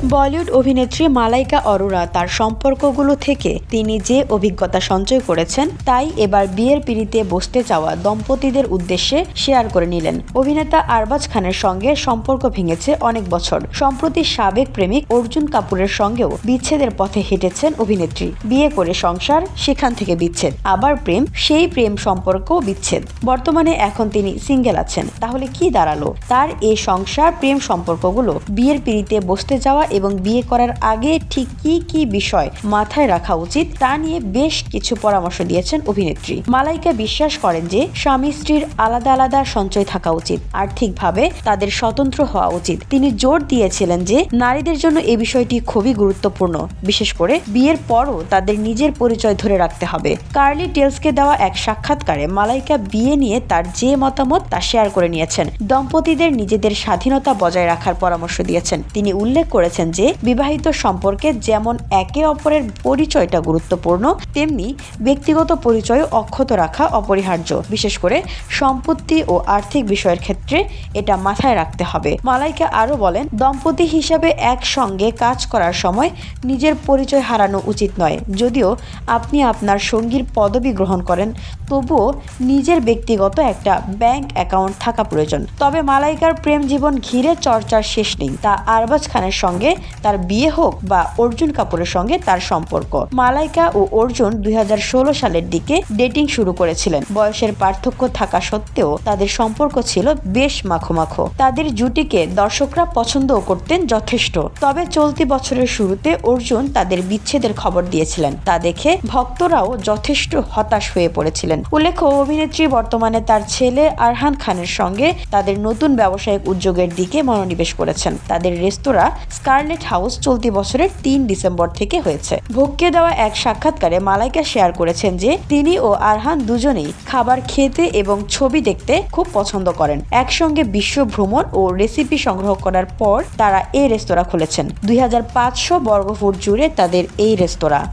বলিউড অভিনেত্রী মালাইকা অরোরা তার সম্পর্কগুলো থেকে তিনি যে অভিজ্ঞতা সঞ্চয় করেছেন তাই এবার বিয়ের পিঁড়িতে বসতে চাওয়া দম্পতিদের উদ্দেশ্যে শেয়ার করে নিলেন। অভিনেতা আরবাজ খানের সঙ্গে সম্পর্ক ভেঙেছে অনেক বছর। সম্প্রতি সাবেক প্রেমিক অর্জুন কাপুরের সঙ্গেও বিচ্ছেদের পথে হেঁটেছেন অভিনেত্রী। বিয়ে করে সংসার, সেখান থেকে বিচ্ছেদ, আবার প্রেম, সেই প্রেম সম্পর্ক বিচ্ছেদ। বর্তমানে এখন তিনি সিঙ্গেল আছেন। তাহলে কি দাঁড়ালো তার এই সংসার প্রেম সম্পর্কগুলো? বিয়ের পিঁড়িতে বসতে যাওয়া এবং বিয়ে করার আগে ঠিক কি কি বিষয় মাথায় রাখা উচিত তা নিয়ে বেশ কিছু পরামর্শ দিয়েছেন অভিনেত্রী। মালাইকা বিশ্বাস করেন যে স্বামী স্ত্রীর আলাদা আলাদা সঞ্চয় থাকা উচিত, আর্থিকভাবে তাদের স্বতন্ত্র হওয়া উচিত। তিনি জোর দিয়েছিলেন যে নারীদের জন্য এই বিষয়টি খুবই গুরুত্বপূর্ণ, বিশেষ করে বিয়ের পরও তাদের নিজের পরিচয় ধরে রাখতে হবে। কার্লি টেলসকে দেওয়া এক সাক্ষাৎকারে মালাইকা বিয়ে নিয়ে তার যে মতামত তা শেয়ার করে নিয়েছেন। দম্পতিদের নিজেদের স্বাধীনতা বজায় রাখার পরামর্শ দিয়েছেন। তিনি উল্লেখ করেছেন যে বিবাহিত সম্পর্কে যেমন একে অপরের পরিচয়টা গুরুত্বপূর্ণ, তেমনি ব্যক্তিগত পরিচয় অক্ষত রাখা অপরিহার্য। বিশেষ করে সম্পত্তি ও আর্থিক বিষয়ের ক্ষেত্রে এটা মাথায় রাখতে হবে। মালাইকা আরও বলেন, দম্পতি হিসাবে একসঙ্গে কাজ করার সময় নিজের পরিচয় হারানো উচিত নয়। যদিও আপনি আপনার সঙ্গীর পদবি গ্রহণ করেন, তবুও নিজের ব্যক্তিগত একটা ব্যাংক অ্যাকাউন্ট থাকা প্রয়োজন। তবে মালাইকার প্রেম জীবন ঘিরে চর্চার শেষ নেই। তা আরবাজ খানের সঙ্গে তার বিয়ে হোক বা অর্জুন কাপুরের সঙ্গে তার সম্পর্ক। মালাইকা ও অর্জুন 2016 সালের দিকে ডেটিং শুরু করেছিলেন। বয়সের পার্থক্য থাকা সত্ত্বেও তাদের সম্পর্ক ছিল বেশ মাখো। তাদের জুটিকে দর্শকরা পছন্দও করতেন যথেষ্ট। তবে চলতি বছরের শুরুতে অর্জুন তাদের বিচ্ছেদের খবর দিয়েছিলেন। তা দেখে ভক্তরাও যথেষ্ট হতাশ হয়ে পড়েছিলেন। উল্লেখ্য, অভিনেত্রী বর্তমানে তার ছেলে আরহান খানের সঙ্গে তাদের নতুন ব্যবসায়িক উদ্যোগের দিকে মনোনিবেশ করেছেন। তাদের রেস্তোরাঁ স্কারলেট হাউস চলতি বছরের 3 ডিসেম্বর থেকে হয়েছে। ভোগকে দেওয়া এক সাক্ষাৎকারে মালাইকা শেয়ার করেছেন যে তিনি ও আরহান দুজনেই খাবার খেতে এবং ছবি দেখতে খুব পছন্দ করেন। একসঙ্গে বিশ্ব ভ্রমণ ও রেসিপি সংগ্রহ করার পর তারা এই রেস্তোরাঁ খুলেছেন। 2500 বর্গফুট জুড়ে তাদের এই রেস্তোরাঁ।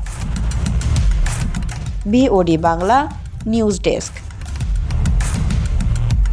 BOD Bangla news desk.